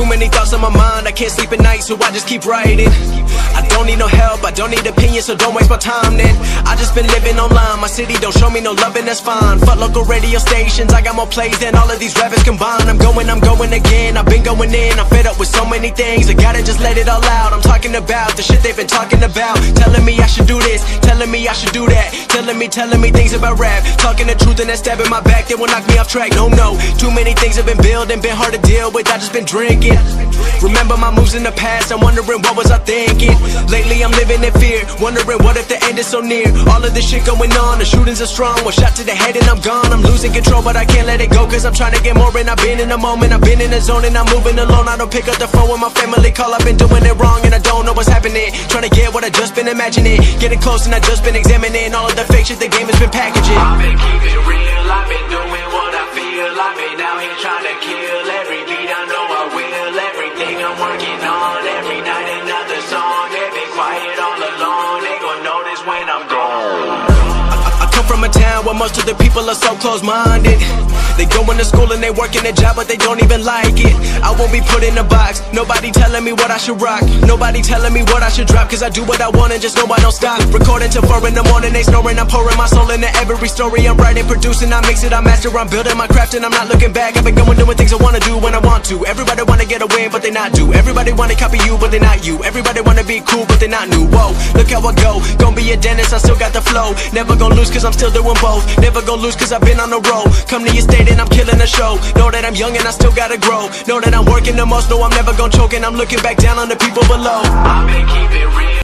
Too many thoughts on my mind, I can't sleep at night, so I just keep writing. I don't need no help, I don't need opinions, so don't waste my time then. I just been living online, my city don't show me no loving, that's fine. Fuck local radio stations, I got more plays than all of these rappers combined. I'm going again, I've been going in, I'm fed up with so many things, I gotta just let it all out. I'm talking about the shit they've been talking about, telling me I should do this, telling me I should do that, telling me things about rap, talking the truth and that stab in my back that will knock me off track. No, too many things have been building, been hard to deal with, I just been drinking. Remember my moves in the past, I'm wondering what was I thinking. Lately I'm living in fear, wondering what if the end is so near. All of this shit going on, the shootings are strong, one shot to the head and I'm gone. I'm losing control but I can't let it go, cause I'm trying to get more. And I've been in the moment, I've been in the zone, and I'm moving alone. I don't pick up the phone when my family call, I've been doing it wrong and I don't know what's happening. Trying to get what I just been imagining, getting close and I just been examining all of the fake shit the game has been packaging. I've been keeping real, I've been doing what I feel, I've been out here trying to kill every beat, I know I will. Everything I'm working on, every night another song. They've been quiet all along, they gon' notice when I'm gone. I come from a town where most of the people are so close-minded. They go into school and they work in a job but they don't even like it. I won't be put in a box, nobody telling me what I should rock, nobody telling me what I should drop, cause I do what I want and just know I don't stop. Recording till 4 in the morning, they snoring, I'm pouring my soul into every story. I'm writing, producing, I mix it, I master, I'm building my craft and I'm not looking back. I've been going doing things I wanna do when I want to. Everybody wanna get a win but they not do. Everybody wanna copy you but they not you. Everybody wanna be cool but they not new. Whoa, look how I go, gonna be a dentist, I still got the flow. Never gonna lose cause I'm still doing both. Never gonna lose cause I've been on the road. Come to your state and I'm killing the show. Know that I'm young and I still gotta grow. Know that I'm working the most, know I'm never gonna choke, and I'm looking back down on the people below. I've been keeping real.